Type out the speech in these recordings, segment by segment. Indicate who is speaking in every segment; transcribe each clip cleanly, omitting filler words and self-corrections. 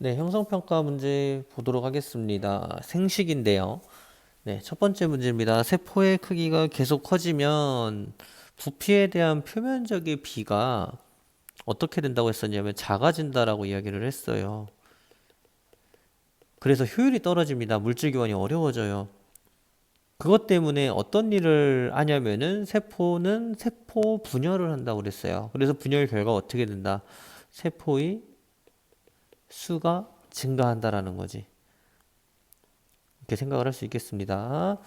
Speaker 1: 네, 형성평가 문제 보도록 하겠습니다. 생식인데요. 네, 첫 번째 문제입니다. 세포의 크기가 계속 커지면 부피에 대한 표면적의 비가 어떻게 된다고 했었냐면 작아진다라고 이야기를 했어요. 그래서 효율이 떨어집니다. 물질 교환이 어려워져요. 그것 때문에 어떤 일을 하냐면은 세포는 세포 분열을 한다고 그랬어요. 그래서 분열 결과 어떻게 된다? 세포의 수가 증가한다라는 거지. 이렇게 생각을 할 수 있겠습니다.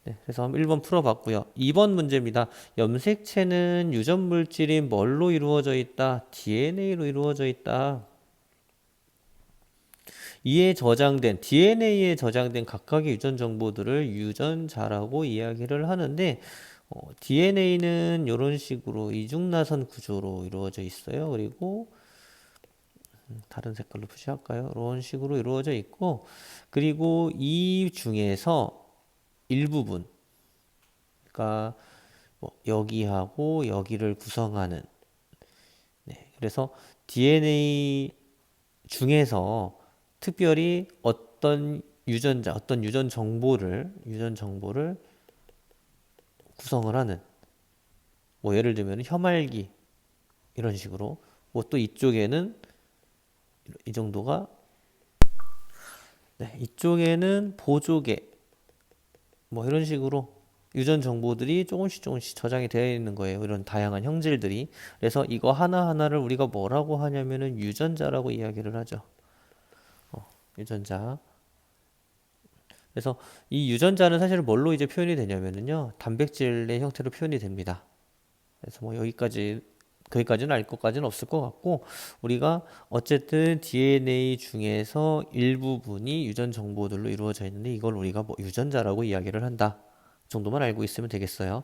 Speaker 1: 네, 그래서 한번 1번 풀어봤고요. 2번 문제입니다. 염색체는 유전 물질인 뭘로 이루어져 있다? DNA로 이루어져 있다. 이에 저장된 DNA에 저장된 각각의 유전 정보들을 유전자라고 이야기를 하는데 DNA는 이런 식으로 이중나선 구조로 이루어져 있어요. 그리고 다른 색깔로 표시할까요? 이런 식으로 이루어져 있고 그리고 이 중에서 일부분 그러니까 뭐 여기하고 여기를 구성하는 그래서 DNA 중에서 특별히 어떤 유전자, 어떤 유전 정보를 구성을 하는 뭐 예를 들면 혐알기 이런 식으로 뭐 또 이쪽에는 이 정도가 이쪽에는 보조개 뭐 이런 식으로 유전 정보들이 조금씩 저장이 되어 있는 거예요. 이런 다양한 형질들이. 그래서 이거 하나하나를 우리가 뭐라고 하냐면은 유전자라고 이야기를 하죠. 유전자. 그래서 이 유전자는 사실 뭘로 이제 표현이 되냐면은요. 단백질의 형태로 표현이 됩니다. 그래서 뭐 거기까지는 알 것까지는 없을 것 같고 우리가 어쨌든 DNA 중에서 일부분이 유전 정보들로 이루어져 있는데 이걸 우리가 뭐 유전자라고 이야기를 한다. 정도만 알고 있으면 되겠어요.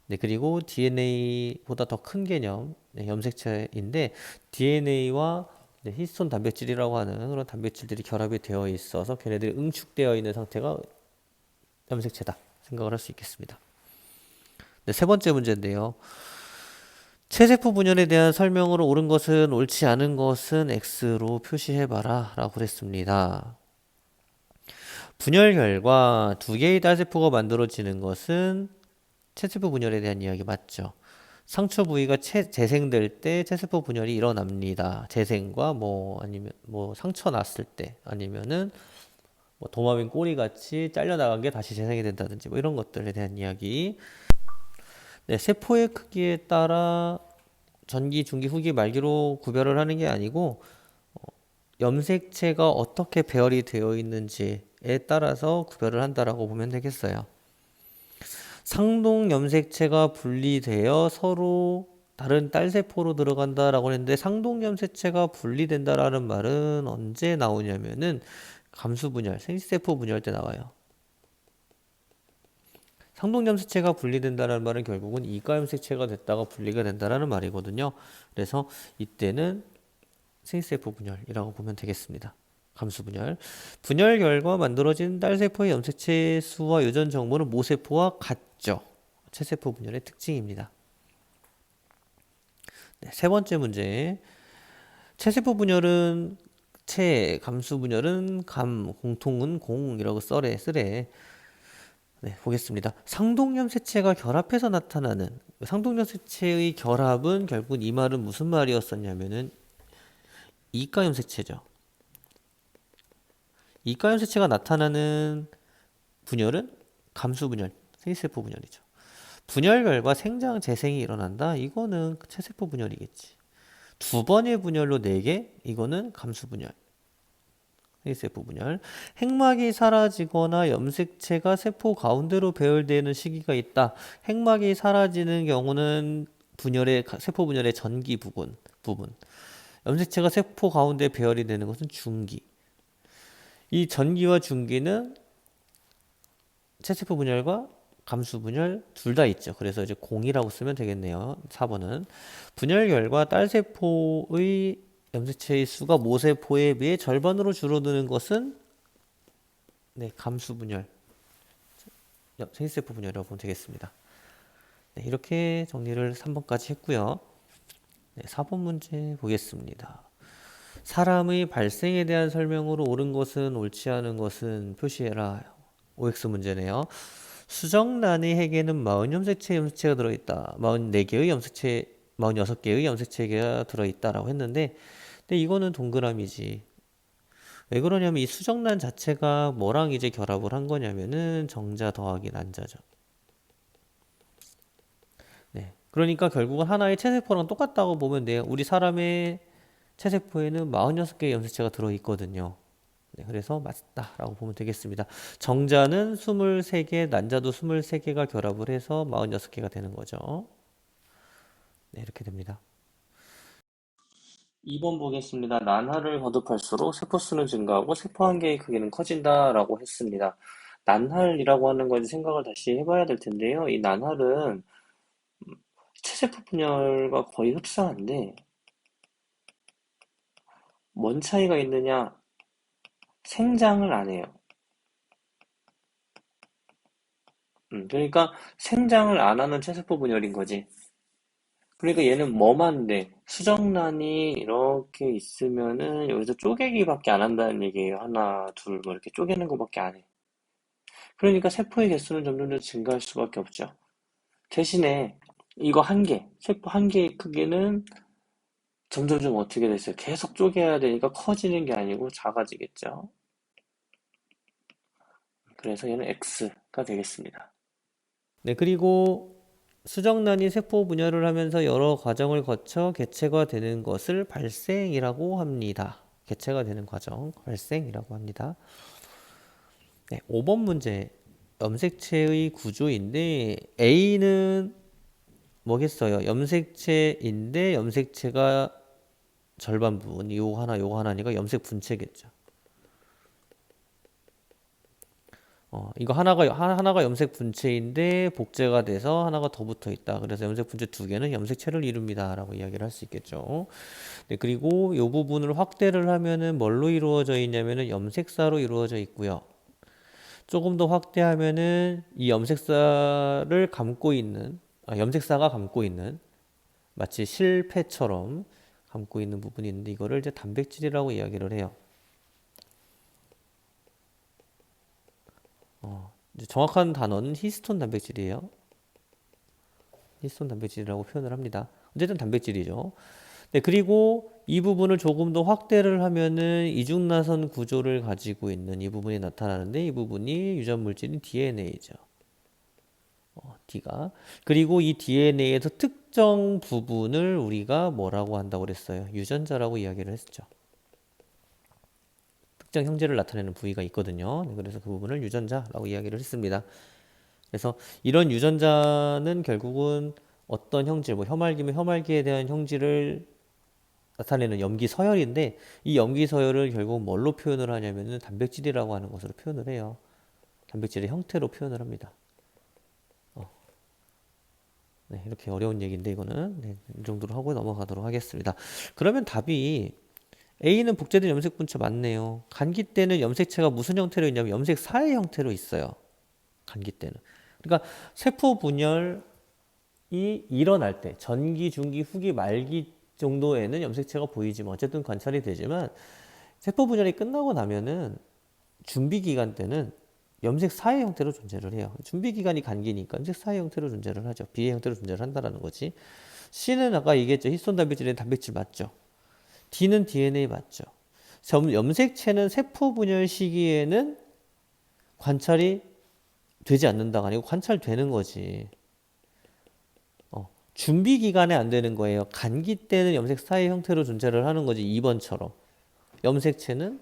Speaker 1: 네, 그리고 DNA보다 더 큰 개념, 염색체인데 DNA와 히스톤 단백질이라고 하는 그런 단백질들이 결합이 되어 있어서 걔네들이 응축되어 있는 상태가 염색체다 생각을 할 수 있겠습니다. 네, 세 번째 문제인데요. 체세포 분열에 대한 설명으로 옳은 것은 옳지 않은 것은 X로 표시해봐라 라고 그랬습니다. 분열 결과 두 개의 딸세포가 만들어지는 것은 체세포 분열에 대한 이야기 맞죠? 상처 부위가 재생될 때 체세포 분열이 일어납니다. 재생과 뭐 아니면 뭐 상처 났을 때 아니면은 뭐 도마뱀 꼬리 같이 잘려나간 게 다시 재생이 된다든지 뭐 이런 것들에 대한 이야기. 네, 세포의 크기에 따라 전기, 중기, 후기, 말기로 구별을 하는 게 아니고 염색체가 어떻게 배열이 되어 있는지에 따라서 구별을 한다라고 보면 되겠어요. 상동 염색체가 분리되어 서로 다른 딸세포로 들어간다라고 했는데 상동 염색체가 분리된다라는 말은 언제 나오냐면은 감수분열, 생식세포 분열 때 나와요. 상동 염색체가 분리된다는 말은 결국은 이가 염색체가 됐다가 분리가 된다라는 말이거든요. 그래서 이때는 생식세포 분열이라고 보면 되겠습니다. 감수분열. 분열 결과 만들어진 딸세포의 염색체 수와 유전 정보는 모세포와 같죠. 체세포 분열의 특징입니다. 네, 세 번째 문제. 체세포 분열은 감수 분열은 공통은 공이라고 쓰래. 네, 보겠습니다. 상동염색체가 결합해서 나타나는 상동염색체의 결합은 결국 이 말은 무슨 말이었었냐면은 이가염색체죠. 이가염색체가 나타나는 분열은 감수분열, 생세포 분열이죠. 분열 결과 생장 재생이 일어난다. 이거는 체세포 분열이겠지. 두 번의 분열로 네 개, 이거는 감수분열, 생세포 분열. 핵막이 사라지거나 염색체가 세포 가운데로 배열되는 시기가 있다. 핵막이 사라지는 경우는 세포 분열의 전기 부분. 염색체가 세포 가운데 배열이 되는 것은 중기. 이 전기와 중기는 체세포 분열과 감수 분열 둘 다 있죠. 그래서 이제 공이라고 쓰면 되겠네요. 4번은 분열 결과 딸세포의 염색체의 수가 모세포에 비해 절반으로 줄어드는 것은 감수 분열, 생세포 분열이라고 보면 되겠습니다. 네, 이렇게 정리를 3번까지 했고요. 네, 4번 문제 보겠습니다. 사람의 발생에 대한 설명으로 옳은 것은 옳지 않은 것은 표시해라. OX 문제네요. 수정란의 핵에는 40염색체 염색체가 들어있다. 44개의 염색체, 46개의 염색체가 들어있다라고 했는데, 근데 이거는 동그라미지. 왜 그러냐면 이 수정란 자체가 뭐랑 이제 결합을 한 거냐면은 정자 더하기 난자죠. 네. 그러니까 결국은 하나의 체세포랑 똑같다고 보면 돼요. 우리 사람의 체세포에는 46개의 염색체가 들어있거든요. 네, 그래서 맞다라고 보면 되겠습니다. 정자는 23개, 난자도 23개가 결합을 해서 46개가 되는 거죠. 네, 이렇게 됩니다. 2번 보겠습니다. 난하를 거듭할수록 세포수는 증가하고 세포 한 개의 크기는 커진다라고 했습니다. 난할이라고 하는 걸 생각을 다시 해봐야 될 텐데요. 이 난할은 체세포 분열과 거의 흡사한데 뭔 차이가 있느냐? 생장을 안 해요. 그러니까 생장을 안 하는 체세포 분열인 거지. 그러니까 얘는 뭐만 돼? 수정란이 이렇게 있으면은 여기서 쪼개기밖에 안 한다는 얘기예요. 하나, 둘, 뭐 이렇게 쪼개는 것밖에 안 해. 그러니까 세포의 개수는 점점 더 증가할 수밖에 없죠. 대신에 이거 한 개, 세포 한 개의 크기는 점점점 어떻게 됐어요? 계속 쪼개야 되니까 커지는 게 아니고 작아지겠죠. 그래서 얘는 X가 되겠습니다. 네, 그리고 수정란이 세포 분열을 하면서 여러 과정을 거쳐 개체가 되는 것을 발생이라고 합니다. 개체가 되는 과정, 발생이라고 합니다. 네, 5번 문제. 염색체의 구조인데 A는 뭐겠어요? 염색체인데 염색체가 절반 부분, 요거 하나니까 염색 분체겠죠. 이거 하나가 염색 분체인데 복제가 돼서 하나가 더 붙어 있다. 그래서 염색 분체 두 개는 염색체를 이룹니다라고 이야기를 할 수 있겠죠. 네, 그리고 이 부분을 확대를 하면은 뭘로 이루어져 있냐면은 염색사로 이루어져 있고요. 조금 더 확대하면은 이 염색사를 감고 있는, 염색사가 감고 있는 마치 실패처럼 감고 있는 부분이 있는데 이거를 이제 단백질이라고 이야기를 해요. 이제 정확한 단어는 히스톤 단백질이에요. 히스톤 단백질이라고 표현을 합니다. 어쨌든 단백질이죠. 네, 그리고 이 부분을 조금 더 확대를 하면은 이중나선 구조를 가지고 있는 이 부분이 나타나는데 이 부분이 유전 물질인 DNA죠. D가. 그리고 이 DNA에서 특정 부분을 우리가 뭐라고 한다고 그랬어요? 유전자라고 이야기를 했죠. 특정 형질을 나타내는 부위가 있거든요. 네, 그래서 그 부분을 유전자라고 이야기를 했습니다. 그래서 이런 유전자는 결국은 어떤 형질, 뭐 혐알기면 혐알기에 대한 형질을 나타내는 염기 서열인데 이 염기 서열을 결국 뭘로 표현을 하냐면은 단백질이라고 하는 것으로 표현을 해요. 단백질의 형태로 표현을 합니다. 네, 이렇게 어려운 얘기인데 이거는 네, 이 정도로 하고 넘어가도록 하겠습니다. 그러면 답이 A는 복제된 염색 분체 맞네요. 간기 때는 염색체가 무슨 형태로 있냐면 염색사의 형태로 있어요. 간기 때는. 그러니까 세포 분열이 일어날 때 전기, 중기, 후기, 말기 정도에는 염색체가 보이지만 어쨌든 관찰이 되지만 세포 분열이 끝나고 나면은 준비 기간 때는 염색 사의 형태로 존재를 해요. 준비 기간이 간기니까 염색 사의 형태로 존재를 하죠. 비의 형태로 존재를 한다라는 거지. C는 아까 얘기했죠. 히스톤 단백질은 단백질 맞죠. D는 DNA 맞죠. 염색체는 세포 분열 시기에는 관찰이 되지 않는다가 아니고 관찰되는 거지. 준비 기간에 안 되는 거예요. 간기 때는 염색 사의 형태로 존재를 하는 거지. 2번처럼. 염색체는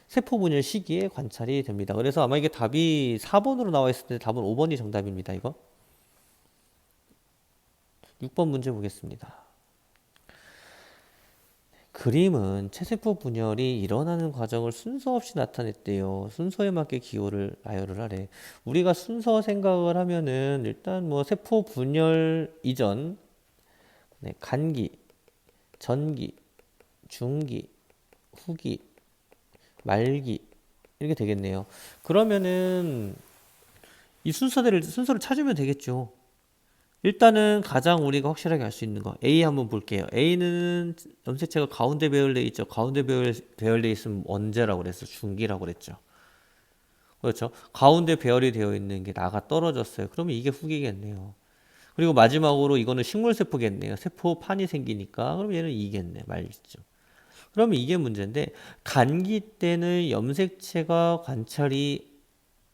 Speaker 1: 세포 분열 시기에 관찰이 됩니다. 그래서 아마 이게 답이 4번으로 나와 있을 때 답은 5번이 정답입니다. 이거. 6번 문제 보겠습니다. 그림은 체세포 분열이 일어나는 과정을 순서 없이 나타냈대요. 순서에 맞게 기호를 나열을 하래. 우리가 순서 생각을 하면은 일단 뭐 세포 분열 이전, 네, 간기, 전기, 중기, 후기, 말기 이렇게 되겠네요. 그러면은 이 순서를 찾으면 되겠죠. 일단은 가장 우리가 확실하게 알 수 있는 거 A 한번 볼게요. A는 염색체가 가운데 배열돼 있죠. 가운데 배열돼 있으면 언제라고 그랬어? 중기라고 그랬죠. 그렇죠. 가운데 배열이 되어 있는 게 나가 떨어졌어요. 그러면 이게 후기겠네요. 그리고 마지막으로 이거는 식물세포겠네요. 세포판이 생기니까 그럼 얘는 이겠네. 말이죠. 그러면 이게 문제인데 감기 때는 염색체가 관찰이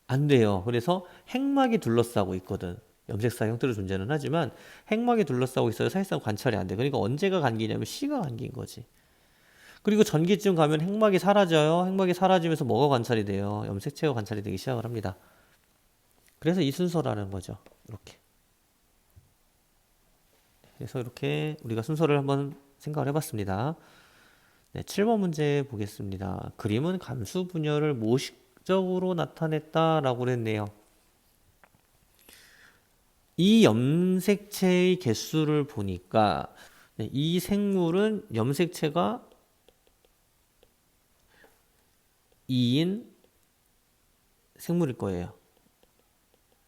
Speaker 1: 안 돼요. 그래서 핵막이 둘러싸고 있거든. 염색사 형태로 존재는 하지만 핵막이 둘러싸고 있어요. 사실상 관찰이 안 돼. 그러니까 언제가 감기냐면 C가 감기인 거지. 그리고 전기쯤 가면 핵막이 사라져요. 핵막이 사라지면서 뭐가 관찰이 돼요? 염색체가 관찰이 되기 시작을 합니다. 그래서 이 순서라는 거죠. 이렇게. 그래서 이렇게 우리가 순서를 한번 생각을 해봤습니다. 네, 7번 문제 보겠습니다. 그림은 감수 분열을 모식적으로 나타냈다라고 했네요. 이 염색체의 개수를 보니까 네, 이 생물은 염색체가 2인 생물일 거예요.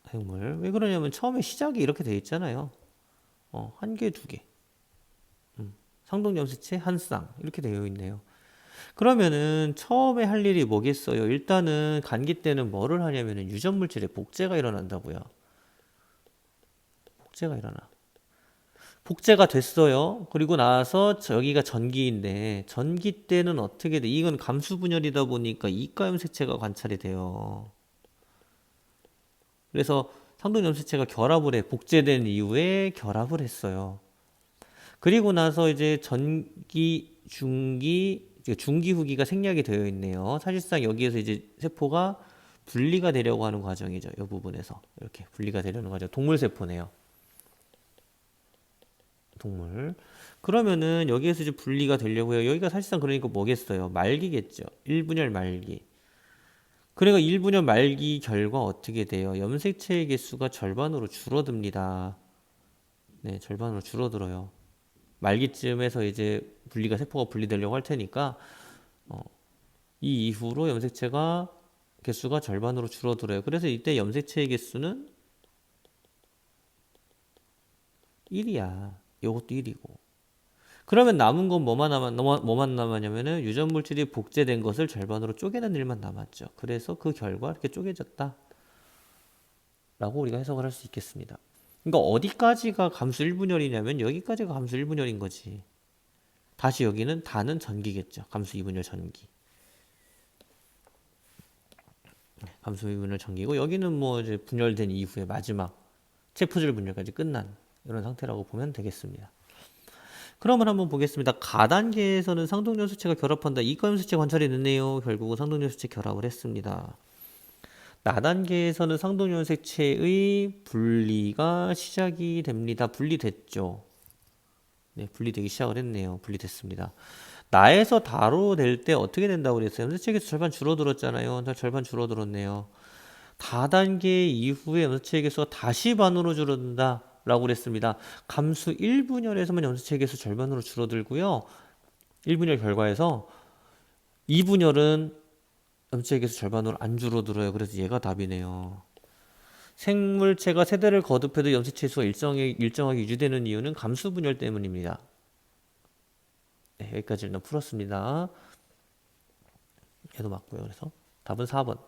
Speaker 1: 생물. 왜 그러냐면 처음에 시작이 이렇게 돼 있잖아요. 한 개, 두 개. 상동 염색체 한 쌍. 이렇게 되어 있네요. 그러면은 처음에 할 일이 뭐겠어요? 일단은 감기 때는 뭐를 하냐면은 유전 물질의 복제가 일어난다고요. 복제가 일어나. 복제가 됐어요. 그리고 나서 여기가 전기인데 전기 때는 어떻게 돼? 이건 감수 분열이다 보니까 이가 염색체가 관찰이 돼요. 그래서 상동 염색체가 결합을 해. 복제된 이후에 결합을 했어요. 그리고 나서 이제 전기, 중기, 중기 후기가 생략이 되어 있네요. 사실상 여기에서 이제 세포가 분리가 되려고 하는 과정이죠. 이 부분에서 이렇게 분리가 되려는 과정. 동물 세포네요. 동물. 그러면은 여기에서 이제 분리가 되려고 해요. 여기가 사실상 그러니까 뭐겠어요? 말기겠죠. 1분열 말기. 그러니까 1분열 말기 결과 어떻게 돼요? 염색체의 개수가 절반으로 줄어듭니다. 네, 절반으로 줄어들어요. 말기쯤에서 이제 분리가 세포가 분리되려고 할 테니까 이 이후로 염색체가 개수가 절반으로 줄어들어요. 그래서 이때 염색체의 개수는 1이야. 이것도 1이고. 그러면 남은 건 뭐만 남았냐면은 유전 물질이 복제된 것을 절반으로 쪼개는 일만 남았죠. 그래서 그 결과 이렇게 쪼개졌다라고 우리가 해석을 할 수 있겠습니다. 그러니까 어디까지가 감수 1분열이냐면 여기까지가 감수 1분열인 거지. 다시 여기는 다는 전기겠죠. 감수 2분열 전기. 감수 2분열 전기고 여기는 뭐 이제 분열된 이후에 마지막 체포질 분열까지 끝난 이런 상태라고 보면 되겠습니다. 그러면 한번 보겠습니다. 가단계에서는 상동연수체가 결합한다. 이가연수체 관찰이 됐네요. 결국은 상동연수체 결합을 했습니다. 나단계에서는 상동연색체의 분리가 시작이 됩니다. 분리됐죠. 네, 분리되기 시작을 했네요. 분리됐습니다. 나에서 다로 될 때 어떻게 된다고 그랬어요? 염색체계에서 절반 줄어들었잖아요. 절반 줄어들었네요. 다단계 이후에 염색체계에서 다시 반으로 줄어든다. 라고 그랬습니다. 감수 1분열에서만 염색체계에서 절반으로 줄어들고요. 1분열 결과에서 2분열은 염색체계에서 절반으로 안 줄어들어요. 그래서 얘가 답이네요. 생물체가 세대를 거듭해도 염색체 수가 일정하게 유지되는 이유는 감수 분열 때문입니다. 네, 여기까지 일단 풀었습니다. 얘도 맞고요. 그래서 답은 4번.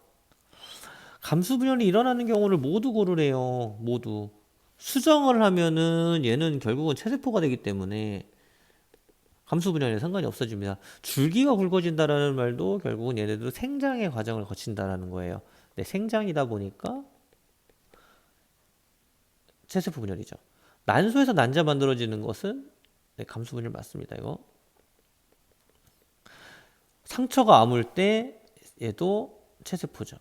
Speaker 1: 감수 분열이 일어나는 경우를 모두 고르래요. 모두. 수정을 하면은 얘는 결국은 체세포가 되기 때문에 감수 분열에 상관이 없어집니다. 줄기가 굵어진다라는 말도 결국은 얘네도 생장의 과정을 거친다라는 거예요. 네, 생장이다 보니까 체세포 분열이죠. 난소에서 난자 만들어지는 것은 네, 감수 분열 맞습니다. 이거 상처가 아물 때 얘도 체세포죠.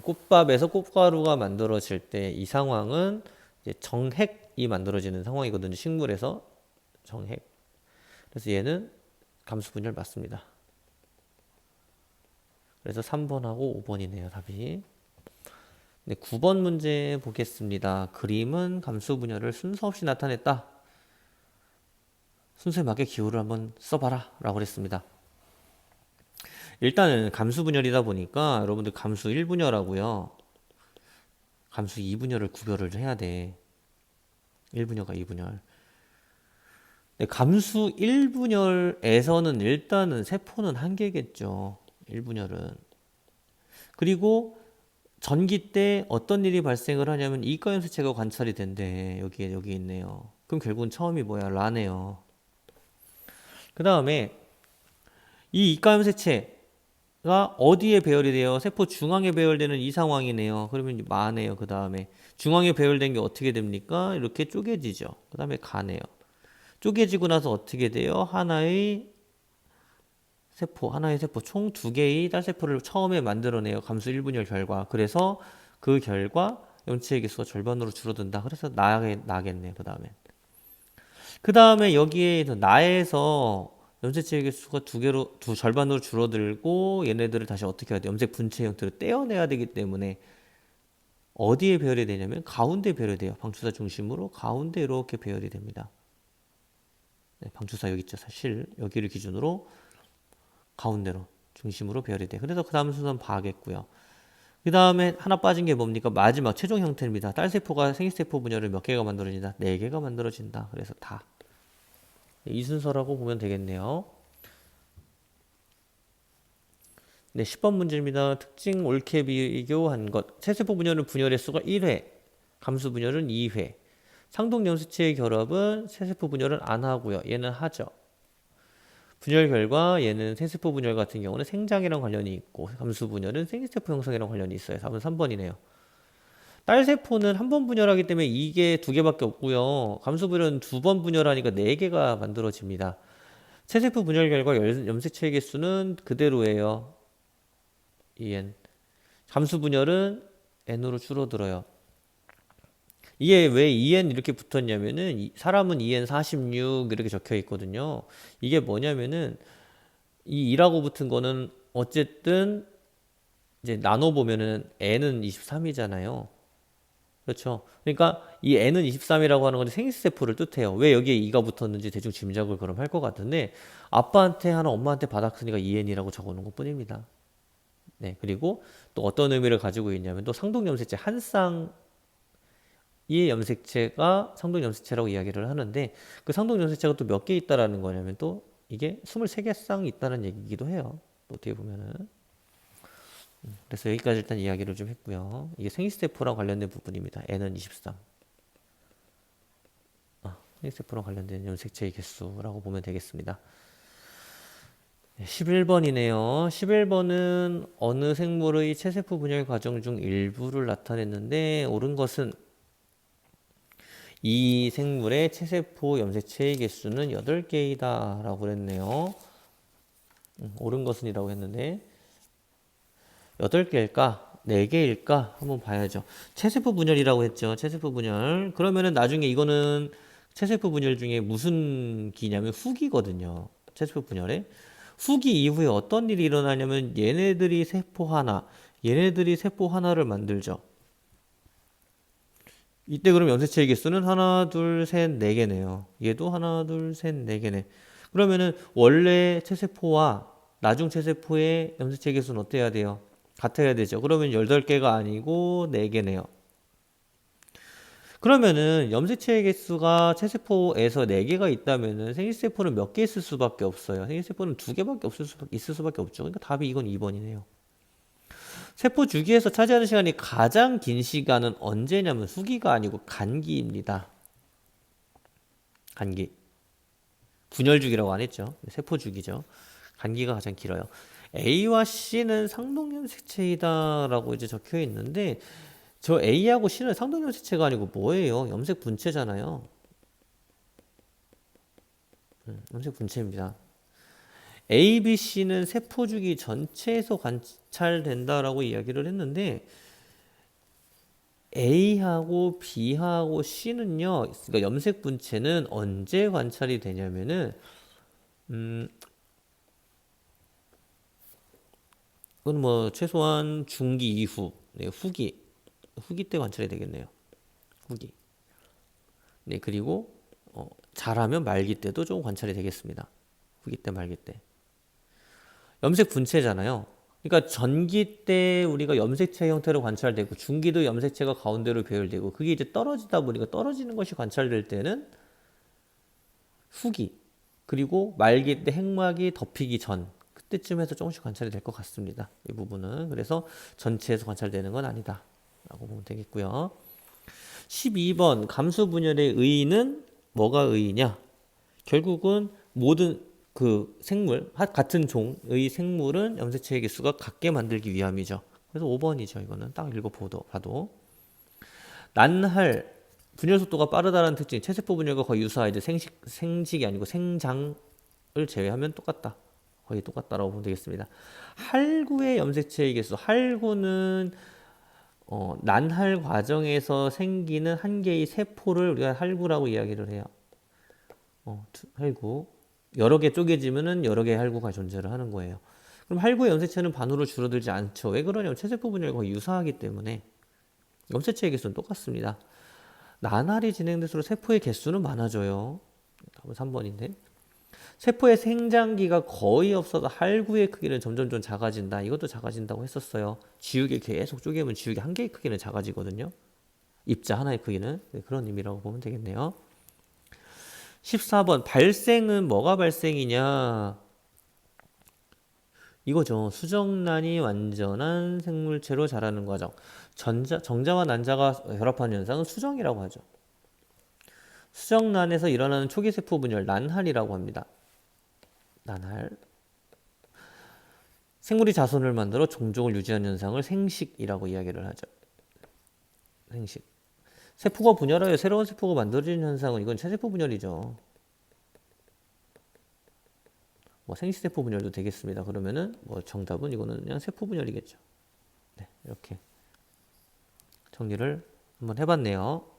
Speaker 1: 꽃밥에서 꽃가루가 만들어질 때 이 상황은 이제 정핵이 만들어지는 상황이거든요. 식물에서 정핵. 그래서 얘는 감수 분열 맞습니다. 그래서 3번하고 5번이네요, 답이. 네, 9번 문제 보겠습니다. 그림은 감수 분열을 순서 없이 나타냈다. 순서에 맞게 기호를 한번 써봐라 라고 했습니다. 일단은 감수 분열이다 보니까 여러분들 감수 1분열하고요. 감수 2분열을 구별을 해야 돼. 1분열과 2분열. 근데 감수 1분열에서는 일단은 세포는 한 개겠죠. 1분열은. 그리고 전기 때 어떤 일이 발생을 하냐면 이가염색체가 관찰이 된대. 여기 있네요. 그럼 결국은 처음이 뭐야? 라네요. 그 다음에 이 이가염색체가 어디에 배열이 돼요? 세포 중앙에 배열되는 이 상황이네요. 그러면 마네요. 그 다음에 중앙에 배열된 게 어떻게 됩니까? 이렇게 쪼개지죠. 그 다음에 가네요. 쪼개지고 나서 어떻게 돼요? 하나의 세포 총 두 개의 딸세포를 처음에 만들어내요. 감수 1분열 결과. 그래서 그 결과 염체의 개수가 절반으로 줄어든다. 그래서 나겠네요. 그 다음에 여기에 나에서 염색체의 개수가 절반으로 줄어들고 얘네들을 다시 어떻게 해야 돼? 염색 분체 형태로 떼어내야 되기 때문에 어디에 배열이 되냐면 가운데 배열이 돼요. 방추사 중심으로 가운데 이렇게 배열이 됩니다. 네, 방추사 여기 있죠. 사실 여기를 기준으로 가운데로 중심으로 배열이 돼. 그래서 그 다음 순서는 바겠고요. 그 다음에 하나 빠진 게 뭡니까? 마지막 최종 형태입니다. 딸세포가 생식세포 분열을 몇 개가 만들어진다? 4개가 만들어진다. 그래서 다. 이 순서라고 보면 되겠네요. 네, 10번 문제입니다. 특징 옳게 비교한 것. 체세포 분열은 분열 횟수가 1회, 감수 분열은 2회. 상동 염색체의 결합은 체세포 분열은 안 하고요. 얘는 하죠. 분열 결과 얘는 생세포 분열 같은 경우는 생장이랑 관련이 있고 감수 분열은 생기세포 형성이랑 관련이 있어요. 답은 3번이네요. 딸세포는 한 번 분열하기 때문에 이게 두 개밖에 없고요. 감수 분열은 두 번 분열하니까 네 개가 만들어집니다. 체세포 분열 결과 염색체의 개수는 그대로예요. EN. 감수 분열은 N으로 줄어들어요. 이게 왜 EN 이렇게 붙었냐면은 사람은 EN 46 이렇게 적혀 있거든요. 이게 뭐냐면은 이 2라고 붙은 거는 어쨌든 이제 나눠 보면은 N은 23이잖아요. 그렇죠. 그러니까 이 N은 23이라고 하는 건 생식세포를 뜻해요. 왜 여기에 2가 붙었는지 대충 짐작을 그럼 할 것 같은데 아빠한테 하나 엄마한테 받았으니까 EN이라고 적어놓은 것 뿐입니다. 네. 그리고 또 어떤 의미를 가지고 있냐면 또 상동염색체 한 쌍의 염색체가 상동염색체라고 이야기를 하는데 그 상동염색체가 또 몇 개 있다라는 거냐면 또 이게 23개 쌍 있다는 얘기이기도 해요. 또 어떻게 보면은. 그래서 여기까지 일단 이야기를 좀 했고요. 이게 생식세포랑 관련된 부분입니다. N은 23. 생식세포랑 관련된 염색체의 개수라고 보면 되겠습니다. 11번이네요. 11번은 어느 생물의 체세포 분열 과정 중 일부를 나타냈는데 옳은 것은 이 생물의 체세포 염색체의 개수는 8개이다 라고 그랬네요. 옳은 것은 이라고 했는데 8개일까? 4개일까? 한번 봐야죠. 체세포 분열이라고 했죠. 체세포 분열. 그러면은 나중에 이거는 체세포 분열 중에 무슨 기냐면 후기거든요. 체세포 분열에. 후기 이후에 어떤 일이 일어나냐면 얘네들이 세포 하나를 만들죠. 이때 그럼 염색체의 개수는 하나, 둘, 셋, 네 개네요. 얘도 하나, 둘, 셋, 네 개네. 그러면은 원래 체세포와 나중 체세포의 염색체의 개수는 어때야 돼요? 같아야 되죠. 그러면 18개가 아니고 4개네요. 그러면은 염색체의 개수가 체세포에서 4개가 있다면은 생식세포는 몇 개 있을 수밖에 없어요. 생식세포는 2개밖에 있을 수밖에 없죠. 그러니까 답이 이건 2번이네요. 세포 주기에서 차지하는 시간이 가장 긴 시간은 언제냐면 후기가 아니고 간기입니다. 간기. 분열 주기라고 안 했죠. 세포 주기죠. 간기가 가장 길어요. A와 C는 상동염색체이다라고 이제 적혀 있는데 저 A하고 C는 상동염색체가 아니고 뭐예요? 염색 분체잖아요. 염색 분체입니다. A, B, C는 세포 주기 전체에서 관찰된다라고 이야기를 했는데 A하고 B하고 C는요. 그러니까 염색 분체는 언제 관찰이 되냐면은 그건 뭐 최소한 중기 이후, 네, 후기 때 관찰이 되겠네요. 후기. 네, 그리고 잘하면 말기 때도 좀 관찰이 되겠습니다. 후기 때, 말기 때. 염색 분체잖아요. 그러니까 전기 때 우리가 염색체 형태로 관찰되고 중기도 염색체가 가운데로 배열되고 그게 이제 떨어지다 보니까 떨어지는 것이 관찰될 때는 후기 그리고 말기 때 핵막이 덮이기 전 그때쯤 해서 조금씩 관찰이 될 것 같습니다. 이 부분은 그래서 전체에서 관찰되는 건 아니다 라고 보면 되겠고요. 12번 감수 분열의 의의는 뭐가 의의냐? 결국은 모든 그 생물 같은 종의 생물은 염색체의 개수가 같게 만들기 위함이죠. 그래서 5번이죠. 이거는 딱 읽어봐도 난할 분열 속도가 빠르다는 특징 체세포 분열과 거의 유사하지 생식이 아니고 생장을 제외하면 똑같다. 거의 똑같다라고 보면 되겠습니다. 할구의 염색체의 개수 할구는 난할 과정에서 생기는 한 개의 세포를 우리가 할구라고 이야기를 해요. 할구 여러 개 쪼개지면은 여러 개의 할구가 존재를 하는 거예요. 그럼 할구의 염색체는 반으로 줄어들지 않죠. 왜 그러냐면 체세포 분열과 거의 유사하기 때문에 염색체의 개수는 똑같습니다. 나날이 진행될수록 세포의 개수는 많아져요. 답은 3번인데 세포의 생장기가 거의 없어서 할구의 크기는 점점 좀 작아진다. 이것도 작아진다고 했었어요. 지우개 계속 쪼개면 지우개 한 개의 크기는 작아지거든요. 입자 하나의 크기는 그런 의미라고 보면 되겠네요. 14번 발생은 뭐가 발생이냐 이거죠. 수정란이 완전한 생물체로 자라는 과정. 정자와 난자가 결합하는 현상은 수정이라고 하죠. 수정란에서 일어나는 초기 세포 분열 난할이라고 합니다. 난할. 생물이 자손을 만들어 종족을 유지하는 현상을 생식이라고 이야기를 하죠. 생식. 세포가 분열하여 새로운 세포가 만들어지는 현상은 이건 체세포 분열이죠. 뭐 생식세포 분열도 되겠습니다. 그러면은 뭐 정답은 이거는 그냥 세포 분열이겠죠. 네, 이렇게 정리를 한번 해봤네요.